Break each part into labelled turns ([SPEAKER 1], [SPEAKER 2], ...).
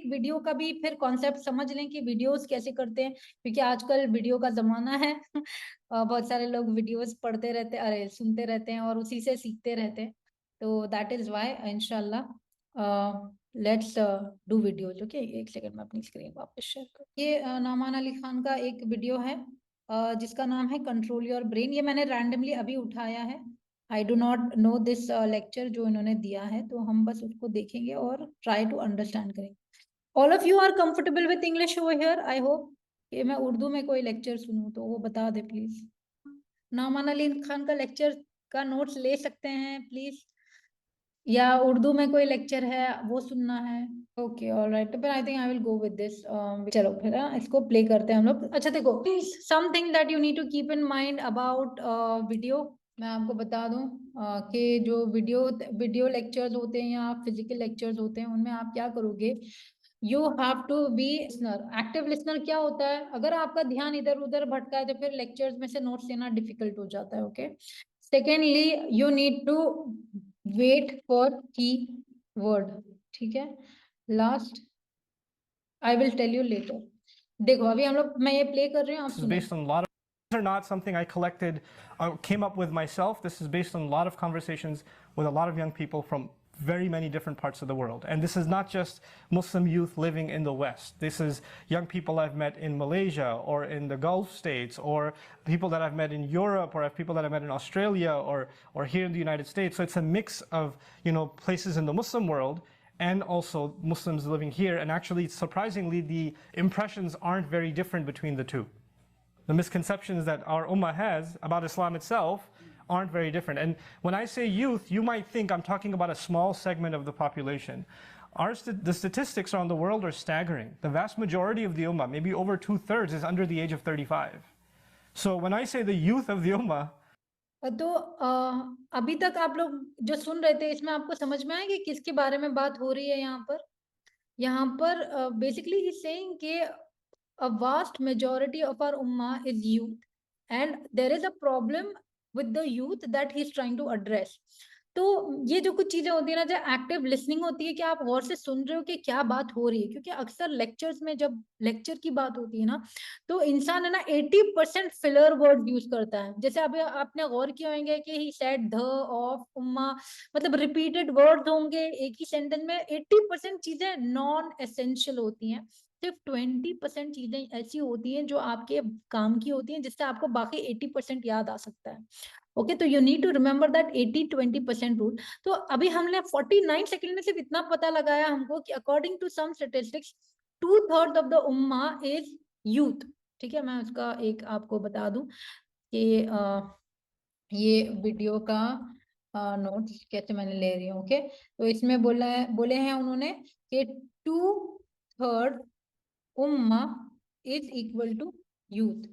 [SPEAKER 1] Video का भी फिर कॉन्सेप्ट समझ लें कि वीडियोस कैसे करते हैं, क्योंकि आजकल वीडियो का जमाना है। बहुत सारे लोग वीडियोस पढ़ते रहते, अरे सुनते रहते हैं और उसी से सीखते रहते हैं। तो दैट इज वाई इंशाल्लाह लेट्स डू वीडियोज। ओके, एक सेकंड में अपनी स्क्रीन वापस शेयर कर। ये नामान अली खान का एक वीडियो है जिसका नाम है कंट्रोल योर ब्रेन। ये मैंने रैंडमली अभी उठाया है। I do not know this lecture जो इन्होंने दिया है, तो हम बस उसको देखेंगे और ट्राई टू अंडरस्टैंड करेंगे। All of you are comfortable with English over here, I hope. कि मैं उर्दू में कोई लेक्चर सुनूं तो वो बता दे प्लीज। नामान अली खान का लेक्चर का नोट्स ले सकते हैं प्लीज, या उर्दू में कोई लेक्चर है वो सुनना है? Okay, alright, but I think I will go with this. चलो फिर इसको प्ले करते हैं हम लोग। अच्छा देखो, something that you need to keep in mind about video, मैं आपको बता दूं कि जो वीडियो लेक्चर्स होते हैं या फिजिकल लेक्चर्स होते हैं, उनमें आप क्या करोगे, you have to be listener. Active listener क्या होता है, अगर आपका ध्यान इधर उधर भटका है तो फिर लेक्चर्स में से नोट्स लेना डिफिकल्ट हो जाता है। Okay, secondly you need to wait for key word, ठीक है। Last I will tell you later. देखो अभी हम लोग, मैं ये प्ले कर रही हूँ, आप
[SPEAKER 2] This is
[SPEAKER 1] सुनो।
[SPEAKER 2] based on a lot of, these are not something I collected, came up with myself. This is based on a lot of conversations with a lot of young people from very many different parts of the world. And this is not just Muslim youth living in the West. This is young people I've met in Malaysia or in the Gulf states, or people that I've met in Europe, or people that I've met in Australia, or here in the United States. So it's a mix of, you know, places in the Muslim world and also Muslims living here. And actually, surprisingly, the impressions aren't very different between the two. The misconceptions that our ummah has about Islam itself aren't very different. And when I say youth, you might think I'm talking about a small segment of the population. The statistics around the world are staggering. The vast majority of the ummah, maybe over 2/3, is under the age of 35. So when I say the youth of the ummah,
[SPEAKER 1] तो अभी तक आप लोग जो सुन रहे थे, इसमें आपको समझ में आया कि किसके बारे में बात हो रही है यहाँ पर? यहाँ पर बेसिकली ही सेइंग कि a vast majority of our ummah is youth, and there is a problem with the youth that he is trying to address. तो ये जो कुछ चीजें होती है ना, जो एक्टिव लिसनिंग होती है कि आप गौर से सुन रहे हो कि क्या बात हो रही है, क्योंकि अक्सर लेक्चर्स में जब लेक्चर की बात होती है ना, तो इंसान है ना 80% फिलर वर्ड यूज करता है। जैसे अभी आपने गौर किया होंगे कि ही सेड ध, ऑफ, उम्मा, मतलब रिपीटेड वर्ड्स होंगे एक ही सेंटेंस में। 80% चीजें नॉन एसेंशियल होती हैं, सिर्फ 20% चीजें ऐसी होती हैं जो आपके काम की होती हैं, जिससे आपको बाकी 80% याद आ सकता है। ओके, तो you need to remember that 80-20% rule. तो अभी हमने 49 सेकंड में सिर्फ इतना पता लगाया हमको कि according to some statistics 2/3 of the उम्मा इज यूथ। ठीक है, मैं उसका एक आपको बता दूं कि ये वीडियो का नोट्स कैसे मैंने ले रही हूँ। ओके, तो इसमें बोले हैं उन्होंने कि 2/3 उम्मा is equal to youth.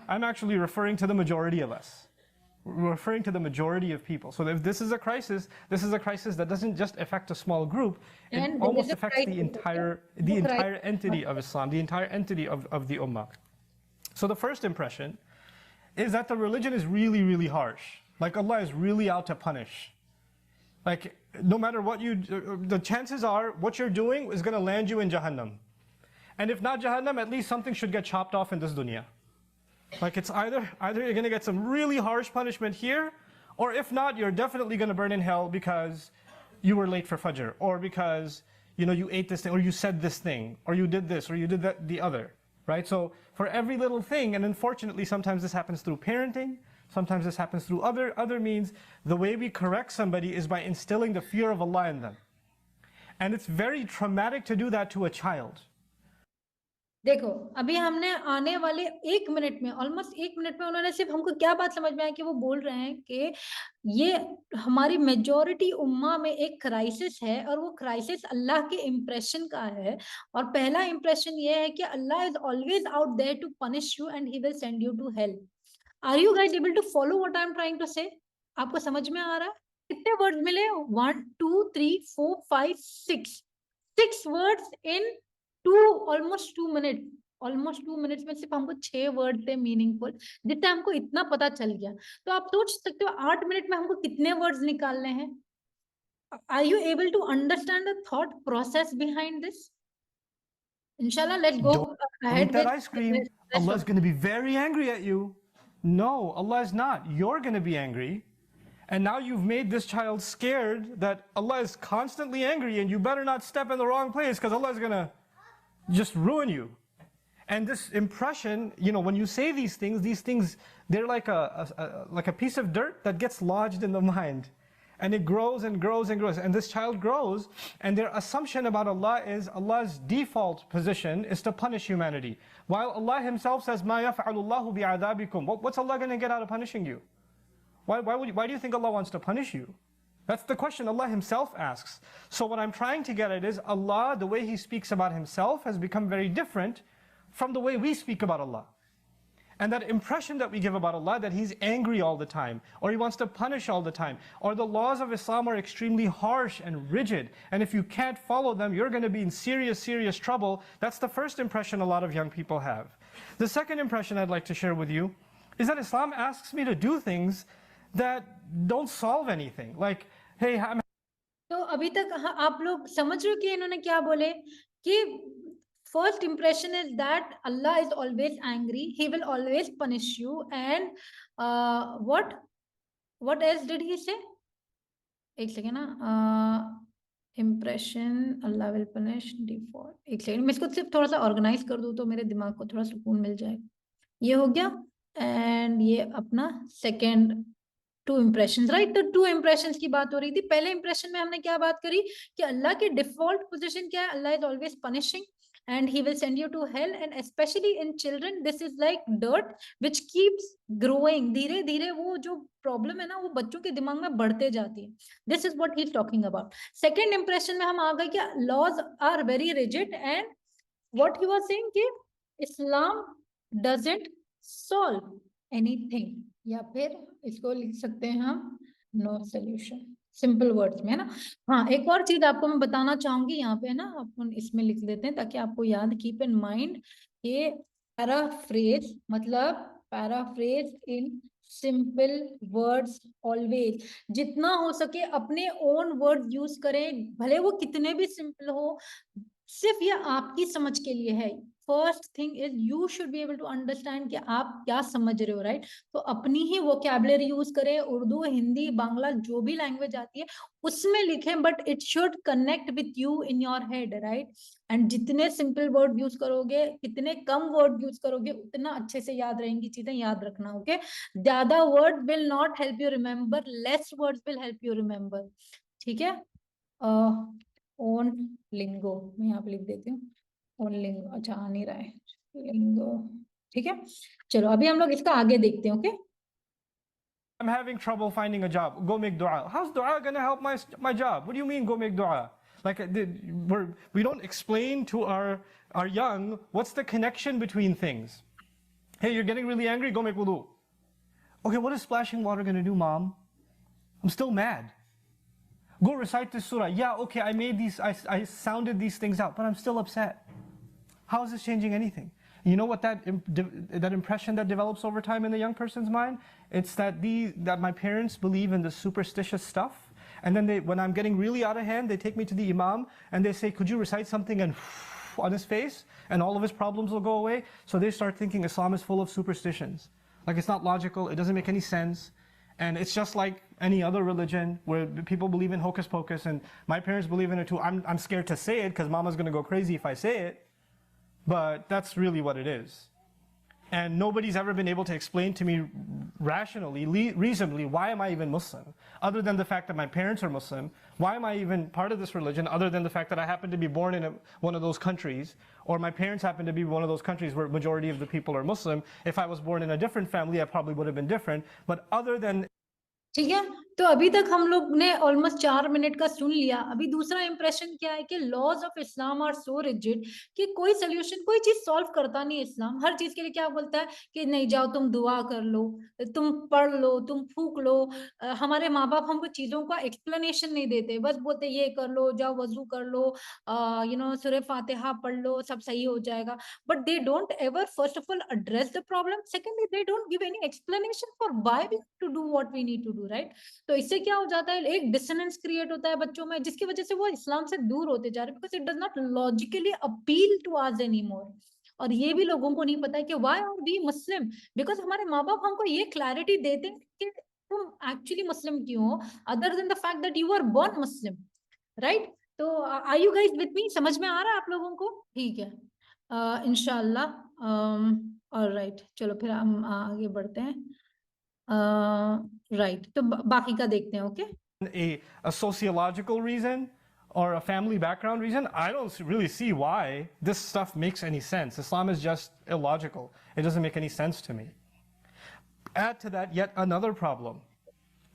[SPEAKER 2] I'm actually referring to the majority of us. We're referring to the majority of people. So if this is a crisis that doesn't just affect a small group, it
[SPEAKER 1] And there is
[SPEAKER 2] almost
[SPEAKER 1] a
[SPEAKER 2] affects
[SPEAKER 1] crisis,
[SPEAKER 2] the
[SPEAKER 1] okay?
[SPEAKER 2] entire entity of Islam, the entire entity of the Ummah. So the first impression is that the religion is really, really harsh. Like Allah is really out to punish. Like no matter what the chances are what you're doing is going to land you in Jahannam. And if not Jahannam, at least something should get chopped off in this dunya. Like it's either you're going to get some really harsh punishment here, or if not, you're definitely going to burn in hell because you were late for Fajr, or because you ate this thing, or you said this thing, or you did this, or you did that, the other, right? So for every little thing, and unfortunately sometimes this happens through parenting, sometimes this happens through other means, the way we correct somebody is by instilling the fear of Allah in them. And it's very traumatic to do that to a child.
[SPEAKER 1] देखो अभी हमने आने वाले 1 minute में, almost 1 minute में उन्होंने सिर्फ हमको क्या बात समझ में आई कि वो बोल रहे हैं कि ये हमारी मेजॉरिटी उम्मा में एक क्राइसिस है, और वो क्राइसिस अल्लाह के इंप्रेशन का है। और पहला इंप्रेशन ये है कि Allah is always out there to punish you and he will send you to hell. Are you guys able to follow what I am trying to say? आपको समझ में आ रहा है? कितने वर्ड्स मिले? 1 2 3 4 5 6 वर्ड्स इन ऑलमोस्ट 2 मिनट्स में सिर्फ हमको 6 वर्ड थे मीनिंगफुल, जिससे हमको इतना पता चल गया। तो आप सोच सकते हो 8 मिनट में हमको कितने वर्ड्स निकालने हैं। Are you able to understand the thought process behind this? Inshallah, let's go
[SPEAKER 2] Don't eat
[SPEAKER 1] ahead
[SPEAKER 2] that
[SPEAKER 1] with
[SPEAKER 2] ice
[SPEAKER 1] the
[SPEAKER 2] cream.
[SPEAKER 1] rest
[SPEAKER 2] Allah
[SPEAKER 1] of
[SPEAKER 2] is going to be very angry at you. No, Allah is not. You're going to be angry. And now you've made this child scared that Allah is constantly angry and you better not step in the wrong place because Allah is going to just ruin you. And this impression, when you say these things, they're like a piece of dirt that gets lodged in the mind. And it grows and grows and grows. And this child grows, and their assumption about Allah is Allah's default position is to punish humanity. While Allah Himself says, مَا يَفْعَلُ اللَّهُ بِعَذَابِكُمْ. What's Allah going to get out of punishing you? Why do you think Allah wants to punish you? That's the question Allah Himself asks. So what I'm trying to get at is Allah, the way He speaks about Himself has become very different from the way we speak about Allah. And that impression that we give about Allah, that He's angry all the time, or He wants to punish all the time, or the laws of Islam are extremely harsh and rigid, and if you can't follow them, you're going to be in serious, serious trouble. That's the first impression a lot of young people have. The second impression I'd like to share with you is that Islam asks me to do things that don't solve anything. Like, hey, I'm
[SPEAKER 1] तो अभी तक आप लोग समझ रहे हो कि इन्होंने क्या बोले कि first impression is that Allah is always angry, He will always punish you, and what else did he say? एक सेकेंड ना, impression Allah will punish default. एक सेकेंड, मैं इसको सिर्फ थोड़ा सा ऑर्गेनाइज कर दूं तो मेरे दिमाग को थोड़ा सुकून मिल जाएगा. ये हो गया, एंड ये अपना सेकेंड टू इम्प्रेशन, राइट. तो टू इम्प्रेशन की बात हो रही थी. पहले इंप्रेशन में हमने क्या बात करी कि अल्लाह की डिफॉल्ट पोजीशन क्या है? Allah is always punishing and he will send you to hell, and especially in children this is like dirt which keeps growing. धीरे धीरे वो जो प्रॉब्लम है ना वो बच्चों के दिमाग में बढ़ते जाती है. This is what he is talking about. Second impression में हम आ गए कि laws are very rigid, and what he was saying कि Islam doesn't solve anything, या फिर इसको लिख सकते हैं हम नो सोल्यूशन, सिंपल वर्ड्स में, है ना. हाँ, एक और चीज आपको मैं बताना चाहूंगी यहाँ पे, है ना, अपन इसमें लिख देते हैं ताकि आपको याद, कीप इन माइंड, ये पैराफ्रेज मतलब paraphrase in simple words always. जितना हो सके अपने ओन वर्ड यूज करें, भले वो कितने भी सिंपल हो, सिर्फ ये आपकी समझ के लिए है. First thing is you should be able to understand कि आप क्या समझ रहे हो, राइट. तो अपनी ही वोकैबुलरी यूज करें, उर्दू, हिंदी, बांग्ला, जो भी लैंग्वेज आती है उसमें लिखें, but it should connect with you in your head, right. And जितने सिंपल वर्ड यूज करोगे, कितने कम वर्ड यूज करोगे, उतना अच्छे से याद रहेंगी चीजें. याद रखना, ओके. ज्यादा word will not help you remember, less voids will help you remember. ठीक है. ओन लिंगो मैं यहाँ पे लिख देती हूँ. ओन लिंगो, अच्छा आ नहीं रहा है लिंगो. ठीक है, चलो अभी हम लोग इसका आगे देखते हैं. Okay.
[SPEAKER 2] I'm having trouble finding a job. Go make dua. How's dua going to help my job? What do you mean go make dua? Like we don't explain to our young what's the connection between things. Hey, you're getting really angry, go make wudu. Okay, what is splashing water going to do, mom? I'm still mad. Go recite this surah. Yeah, okay, I sounded these things out, but I'm still upset. How is this changing anything? You know what that impression that develops over time in the young person's mind? It's that my parents believe in this superstitious stuff, and then when I'm getting really out of hand, they take me to the imam and they say, could you recite something and on his face, and all of his problems will go away. So they start thinking Islam is full of superstitions. Like it's not logical, it doesn't make any sense. And it's just like any other religion where people believe in hocus pocus, and my parents believe in it too. I'm scared to say it because mama's going to go crazy if I say it. But that's really what it is. And nobody's ever been able to explain to me rationally, reasonably, why am I even Muslim? Other than the fact that my parents are Muslim, why am I even part of this religion? Other than the fact that I happen to be born in one of those countries, or my parents happen to be one of those countries where majority of the people are Muslim. If I was born in a different family, I probably would have been different. But other than
[SPEAKER 1] ठीक है. तो अभी तक हम लोग ने almost 4 minute का सुन लिया. अभी दूसरा इंप्रेशन क्या है कि laws of Islam are so rigid कि कोई सोल्यूशन, कोई चीज सॉल्व करता नहीं इस्लाम. हर चीज के लिए क्या बोलता है कि नहीं, जाओ तुम दुआ कर लो, तुम पढ़ लो, तुम फूक लो. हमारे माँ बाप हमको चीजों का एक्सप्लेनेशन नहीं देते, बस बोलते ये कर लो, जाओ वजू कर लो, सूरह फातिहा पढ़ लो, सब सही हो जाएगा. But they don't ever first of all address the problem. Secondly, they don't give any explanation for why we to do what we need to do, right. तो इससे क्या हो जाता है, एक डिसोनेंस क्रिएट होता है बच्चों में, जिसकी वजह से वो इस्लाम से दूर होते जा रहे हैं, because it does not logically appeal to us any more. और ये भी लोगों को नहीं पता है कि why are we Muslim, because हमारे माँ बाप हमको ये क्लैरिटी देते हैं कि तुम एक्चुअली मुस्लिम क्यों हो, other than the fact that you are born Muslim, right. तो are you guys with me, समझ में आ रहा है आप लोगों को? ठीक है, इंशाल्लाह। ऑलराइट, चलो फिर हम आगे बढ़ते हैं। राइट, तो बाकी का देखते हैं। Okay,
[SPEAKER 2] a sociological reason or a family background reason, I don't really see why this stuff makes any sense. Islam is just illogical. It doesn't make any sense to me. Add to that yet another problem.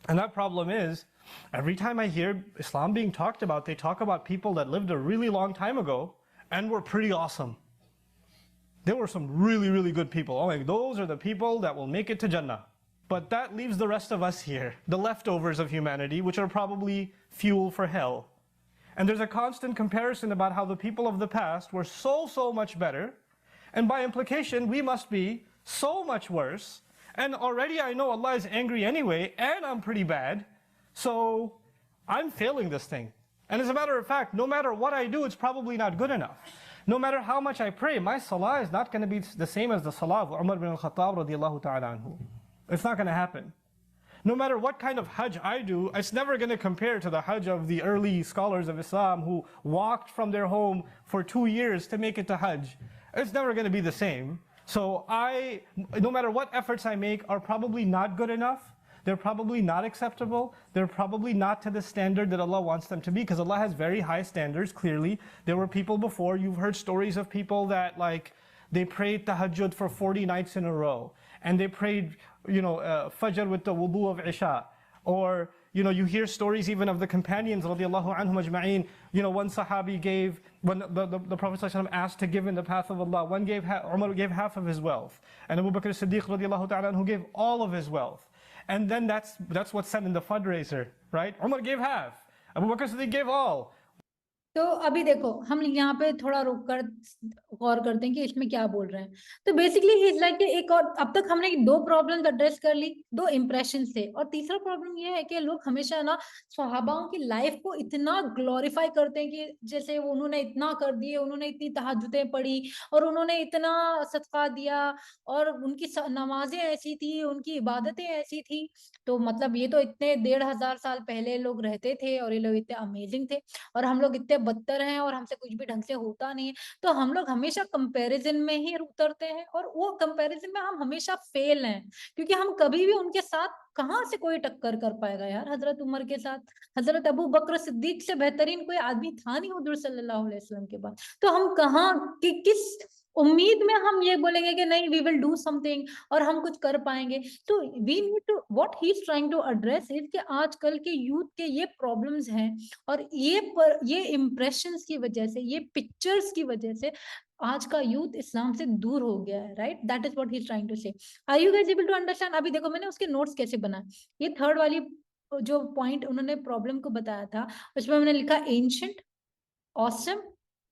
[SPEAKER 2] And that problem is, every time I hear Islam being talked about, they talk about people that lived a really long time ago and were pretty awesome. There were some really, really good people. Oh, like those are the people that will make it to Jannah. But that leaves the rest of us here, the leftovers of humanity, which are probably fuel for hell. And there's a constant comparison about how the people of the past were so much better, and by implication, we must be so much worse. And already I know Allah is angry anyway, and I'm pretty bad, so I'm failing this thing. And as a matter of fact, no matter what I do, it's probably not good enough. No matter how much I pray, my salah is not going to be the same as the salah of Umar bin al-Khattab radiallahu ta'ala anhu. It's not going to happen. No matter what kind of hajj I do, it's never going to compare to the hajj of the early scholars of Islam who walked from their home for 2 years to make it to hajj. It's never going to be the same. So no matter what efforts I make, are probably not good enough. They're probably not acceptable. They're probably not to the standard that Allah wants them to be, because Allah has very high standards, clearly. There were people before, you've heard stories of people that they prayed tahajjud for 40 nights in a row. And they prayed, Fajr with the wudu of Isha. Or, you hear stories even of the companions, radiallahu anhum ajma'een. One sahabi gave, when the Prophet ﷺ asked to give in the path of Allah, Umar gave half of his wealth. And Abu Bakr as-Siddiq radiallahu ta'ala anhu gave all of his wealth. And then that's what's said in the fundraiser, right? Umar gave half, Abu Bakr as-Siddiq gave all.
[SPEAKER 1] तो अभी देखो, हम यहाँ पे थोड़ा रुक कर गौर करते हैं कि इसमें क्या बोल रहे हैं। तो बेसिकली ही इज लाइक एक, और अब तक हमने 2 प्रॉब्लम्स एड्रेस कर ली, 2 इंप्रेशन से। और तीसरा प्रॉब्लम ये है कि लोग हमेशा ना सहाबाओं की लाइफ को इतना ग्लोरीफाई करते हैं कि जैसे उन्होंने इतना कर दिए, उन्होंने इतनी तहज्जुदें पढ़ी, और उन्होंने इतना सदका दिया, और उनकी नमाजें ऐसी थी, उनकी इबादतें ऐसी थी। तो मतलब ये तो इतने 1500 साल पहले लोग रहते थे, और ये लोग इतने अमेजिंग थे, और हम लोग इतने बदतर हैं, और हमसे कुछ भी ढंग से होता नहीं है। तो हम लोग हमेशा कंपैरिजन में ही उतरते हैं, और वो कंपैरिजन में हम हमेशा फेल हैं, क्योंकि हम कभी भी उनके साथ कहाँ से कोई टक्कर कर पाएगा यार। हजरत उमर के साथ, हजरत अबू बकर सिद्दीक से बेहतरीन कोई आदमी था नहीं हुजूर सल्लल्लाहु अलैहि वसल्लम के बाद। तो हम कहाँ किस उम्मीद में हम ये बोलेंगे कि नहीं वी विल डू समथिंग और हम कुछ कर पाएंगे। तो we need to, what he is trying to address is कि आजकल के यूथ के ये प्रॉब्लम्स हैं, और ये इंप्रेशंस की वजह से, ये पिक्चर्स की वजह से आज का यूथ इस्लाम से दूर हो गया है, right. That is what he is trying to say. Are you guys able to understand? अभी देखो मैंने उसके नोट्स कैसे बनाए। ये थर्ड वाली जो पॉइंट उन्होंने प्रॉब्लम को बताया था, उसमें मैंने लिखा एंशिएंट, ऑसम,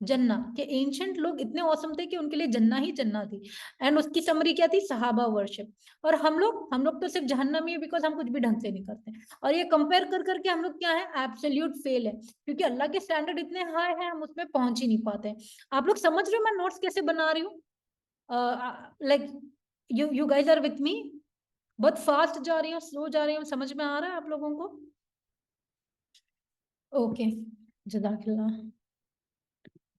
[SPEAKER 1] जन्ना, कि एंशिएंट लोग इतने ऑसम थे कि उनके लिए जन्ना ही जन्ना थी। एंड उसकी समरी क्या थी? सहाबा वर्शिप। और हम लोग तो सिर्फ जहन्नमी है बिकॉज हम कुछ भी ढंग से नहीं करते। और ये कंपेयर कर करके हम लोग क्या है? एब्सोल्यूट फेल है, क्योंकि अल्लाह के स्टैंडर्ड इतने हाई है, हम उसमें पहुंच ही नहीं पाते। आप लोग समझ रहे हो मैं नोट्स कैसे बना रही हूँ? Like you guys are with me? बहुत फास्ट जा रही हूँ, स्लो जा रही हूँ? समझ में आ रहा है आप लोगों को? ओके, जज़ाकल्लाह।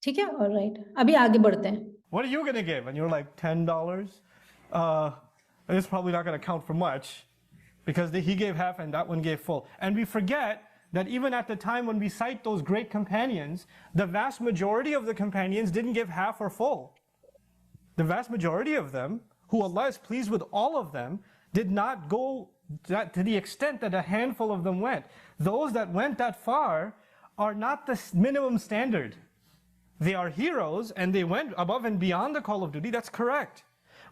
[SPEAKER 1] ठीक है, ऑलराइट, अभी आगे बढ़ते हैं।
[SPEAKER 2] What are you going to give? And you're like, $10? It's probably not going to count for much, because he gave half and that one gave full. And we forget that even at the time when we cite those great companions, the vast majority of the companions didn't give half or full. The vast majority of them, who Allah is pleased with all of them, did not go to the extent that a handful of them went. Those that went that far are not the minimum standard. They are heroes and they went above and beyond the call of duty, that's correct.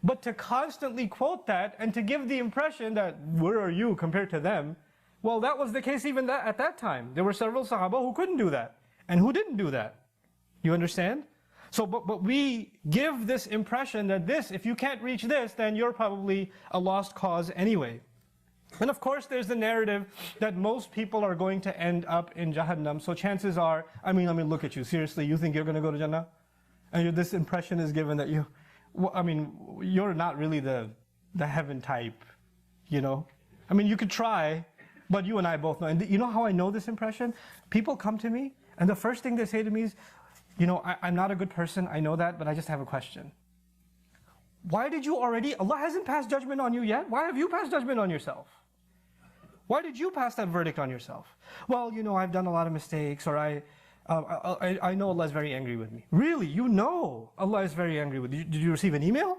[SPEAKER 2] But to constantly quote that and to give the impression that where are you compared to them, well, that was the case even at that time. There were several Sahaba who couldn't do that and who didn't do that. You understand? So, but we give this impression that if you can't reach this, then you're probably a lost cause anyway. And of course, there's the narrative that most people are going to end up in Jahannam. So chances are, I mean, look at you. Seriously, you think you're going to go to Jannah? And this impression is given that you're not really the heaven type, you know? I mean, you could try, but you and I both know. And you know how I know this impression? People come to me, and the first thing they say to me is, I'm not a good person, I know that, but I just have a question. Why did you already, Allah hasn't passed judgment on you yet. Why have you passed judgment on yourself? Why did you pass that verdict on yourself? Well, I've done a lot of mistakes, or I know Allah is very angry with me. Really? You know Allah is very angry with you. Did you receive an email?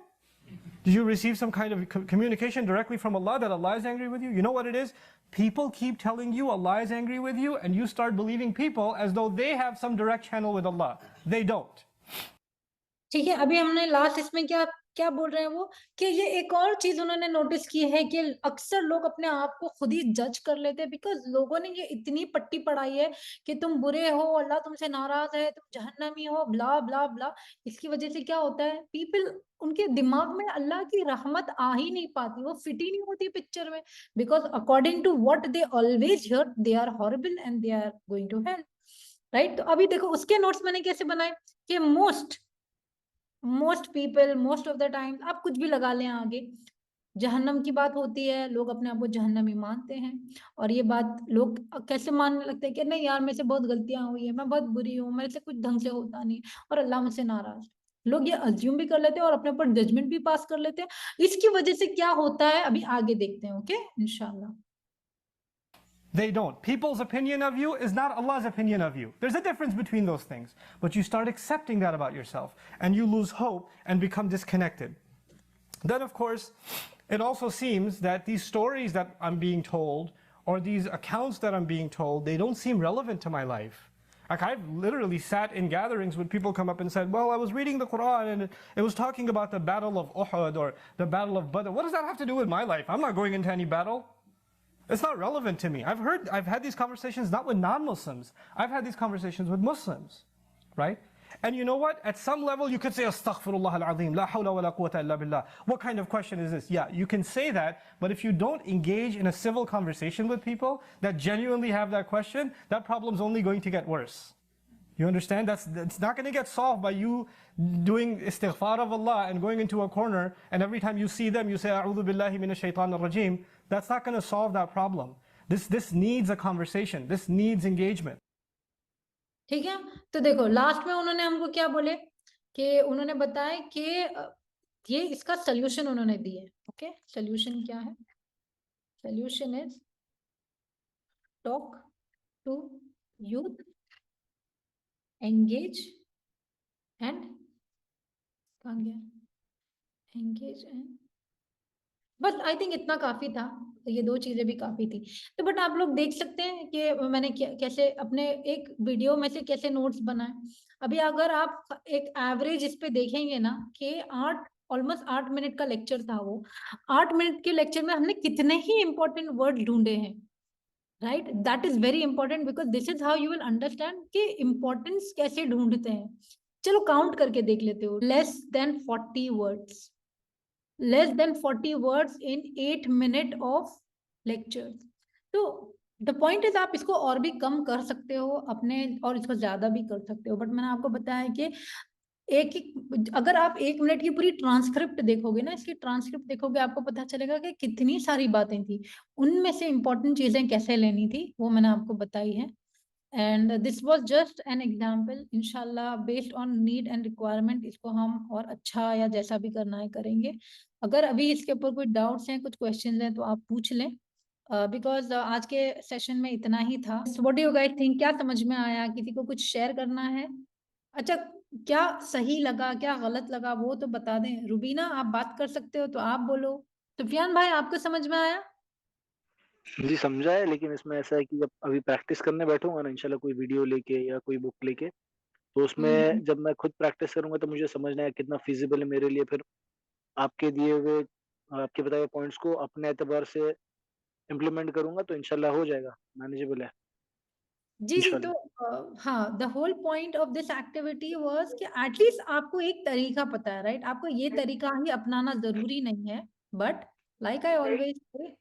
[SPEAKER 2] Did you receive some kind of communication directly from Allah that Allah is angry with you? You know what it is? People keep telling you Allah is angry with you, and you start believing people as though they have some direct channel with Allah. They don't.
[SPEAKER 1] ठीक है, अभी हमने last इसमें क्या क्या बोल रहे हैं वो कि ये एक और चीज उन्होंने नोटिस की है कि अक्सर लोग अपने आप को खुद ही जज कर लेते हैं, बिकॉज लोगों ने ये इतनी पट्टी पढ़ाई है कि तुम बुरे हो, अल्लाह तुमसे नाराज है, तुम जहन्नमी हो, ब्ला ब्ला ब्ला। इसकी वजह से क्या होता है, पीपल उनके दिमाग में अल्लाह की रहमत आ ही नहीं पाती, वो फिट ही नहीं होती पिक्चर में, because according to what they always hear they are horrible and they are going to hell, right. तो अभी देखो उसके नोट्स मैंने कैसे बनाए कि most people most of the time, आप कुछ भी लगा लें आगे, जहन्नम की बात होती है, लोग अपने आप को जहन्नमी मानते हैं, और ये बात लोग कैसे मानने लगते हैं कि नहीं यार, मेरे से बहुत गलतियां हुई है, मैं बहुत बुरी हूँ, मेरे से कुछ ढंग से होता नहीं, और अल्लाह मुझसे नाराज। लोग ये अज्यूम भी कर लेते हैं और अपने ऊपर जजमेंट भी पास कर लेते हैं। इसकी वजह से क्या होता है अभी आगे देखते हैं, ओके इंशाल्लाह।
[SPEAKER 2] They don't. People's opinion of you is not Allah's opinion of you. There's a difference between those things. But you start accepting that about yourself, and you lose hope and become disconnected. Then, of course, it also seems that these stories that I'm being told, or these accounts that I'm being told, they don't seem relevant to my life. Like, I've literally sat in gatherings when people come up and said, well, I was reading the Quran and it was talking about the battle of Uhud or the battle of Badr. What does that have to do with my life? I'm not going into any battle. It's not relevant to me. I've had these conversations not with non-Muslims. I've had these conversations with Muslims, right? And you know what? At some level, you could say, Astaghfirullah al-Azim, la hawla wa la quwwata illa billah. What kind of question is this? Yeah, you can say that, but if you don't engage in a civil conversation with people that genuinely have that question, that problem's only going to get worse. You understand? It's not going to get solved by you doing istighfar of Allah and going into a corner, and every time you see them, you say, A'udhu billahi minash shaitanir rajim. That's not going to solve that problem. This needs a conversation. This needs engagement.
[SPEAKER 1] ठीक है, तो देखो last में उन्होंने हमको क्या बोले कि उन्होंने बताया कि ये इसका सोल्यूशन उन्होंने दिए। ओके, सोल्यूशन क्या है? Solution is talk to youth, engage and engage and, बस आई थिंक इतना काफी था, तो ये दो चीजें भी काफी थी। तो बट आप लोग देख सकते हैं कि मैंने कैसे अपने एक वीडियो में से कैसे नोट्स बनाए। अभी अगर आप एक एवरेज इस पे देखेंगे ना कि ऑलमोस्ट 8 मिनट का लेक्चर था, वो 8 मिनट के लेक्चर में हमने कितने ही इंपॉर्टेंट वर्ड ढूंढे हैं, right? That is very important because this is how you will understand कि इंपॉर्टेंस कैसे ढूंढते हैं। चलो काउंट करके देख लेते हो, less than 40 words, less than 40 words in 8 minute of lectures। तो the point is आप इसको और भी कम कर सकते हो अपने, और इसको ज्यादा भी कर सकते हो, बट मैंने आपको बताया कि अगर आप 1 मिनट की पूरी ट्रांसक्रिप्ट देखोगे ना, इसकी ट्रांसक्रिप्ट देखोगे, आपको पता चलेगा कि कितनी सारी बातें थी, उनमें से इंपॉर्टेंट चीजें कैसे लेनी थी वो मैंने आपको बताई है। And this was just an example, इंशाल्लाह based on need and requirement इसको हम और अच्छा या जैसा भी करना है करेंगे। अगर अभी इसके ऊपर कोई डाउट्स हैं, कुछ क्वेश्चंस हैं, तो आप पूछ लें, बिकॉज आज के सेशन में इतना ही था। What do you guys think, क्या समझ में आया? किसी को कुछ शेयर करना है? अच्छा, क्या सही लगा क्या गलत लगा वो तो बता दें। रुबीना आप बात कर सकते हो तो आप बोलो। सुफियान भाई आपको समझ में आया?
[SPEAKER 3] जी समझा है, लेकिन इसमें ऐसा है कि जब अभी प्रैक्टिस करने बैठूंगा ना इंशाल्लाह कोई वीडियो लेके या कोई बुक लेके, तो उसमें जब मैं खुद प्रैक्टिस करूंगा तो मुझे समझना है कितना फिजिबल है मेरे लिए। फिर आपके दिए हुए आपके बताए हुए पॉइंट्स को अपने एतबार से इम्प्लीमेंट करूंगा तो इंशाल्लाह हो जाएगा, मैनेजेबल है
[SPEAKER 1] जी जी। तो
[SPEAKER 3] इंशाल्लाह।
[SPEAKER 1] हाँ, the whole point of this activity was कि एटलीस्ट आपको एक तरीका पता है, राइट? आपको ये तरीका ही अपनाना जरूरी नहीं है, but like I always say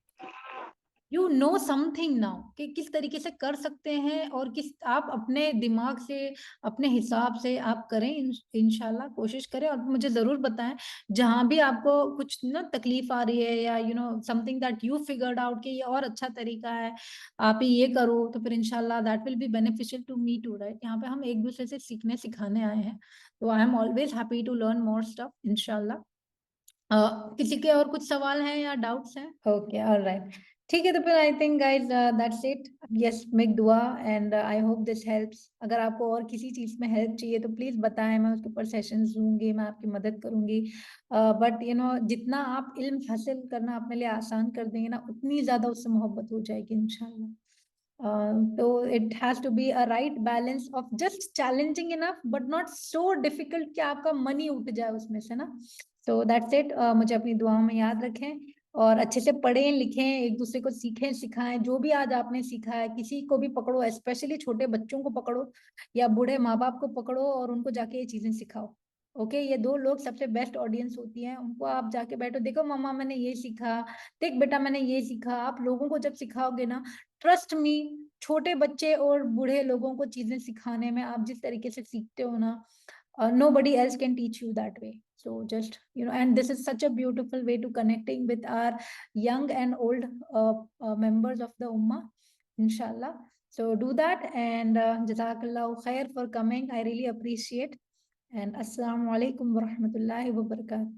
[SPEAKER 1] you know something now कि किस तरीके से कर सकते हैं और किस आप अपने दिमाग से अपने हिसाब से आप करें, इंशाल्लाह कोशिश करें और मुझे जरूर बताएं जहां भी आपको कुछ ना तकलीफ आ रही है या something that you figured out कि ये और अच्छा तरीका है, आप ही ये करो, तो फिर इंशाल्लाह that will be beneficial to me too, right. यहाँ पे हम एक दूसरे से सीखने सिखाने आए हैं, तो I am always happy to learn more stuff इंशाल्लाह। किसी के और कुछ सवाल हैं या डाउट्स हैं? ओके, ऑलराइट, ठीक है, तो फिर I think guys that's it. Yes, make दुआ and I hope this helps. अगर आपको और किसी चीज में हेल्प चाहिए तो प्लीज बताएं, मैं उसके ऊपर सेशंस दूंगी, मैं आपकी मदद करूंगी। बट जितना आप इल्म हासिल करना अपने लिए आसान कर देंगे ना, उतनी ज्यादा उससे मोहब्बत हो जाएगी इंशाल्लाह। तो it has to be a right balance of just challenging enough but not so difficult कि आपका मन ही उठ जाए उसमें से ना। So that's it. मुझे अपनी दुआओं में याद रखें और अच्छे से पढ़ें लिखें, एक दूसरे को सीखें सिखाएं। जो भी आज आपने सीखा है किसी को भी पकड़ो, स्पेशली छोटे बच्चों को पकड़ो या बूढ़े माँ बाप को पकड़ो और उनको जाके ये चीजें सिखाओ। ओके, ये दो लोग सबसे बेस्ट ऑडियंस होती हैं, उनको आप जाके बैठो, देखो मम्मा मैंने ये सीखा, देख बेटा मैंने ये सीखा। आप लोगों को जब सिखाओगे ना, ट्रस्ट मी, छोटे बच्चे और बूढ़े लोगों को चीजें सिखाने में आप जिस तरीके से सीखते हो ना, nobody else can teach you that way. So just and this is such a beautiful way to connecting with our young and old members of the ummah, inshallah. So do that, and jazakallahu khair for coming, I really appreciate. And assalamu alaikum wa rahmatullahi wa barakatuh.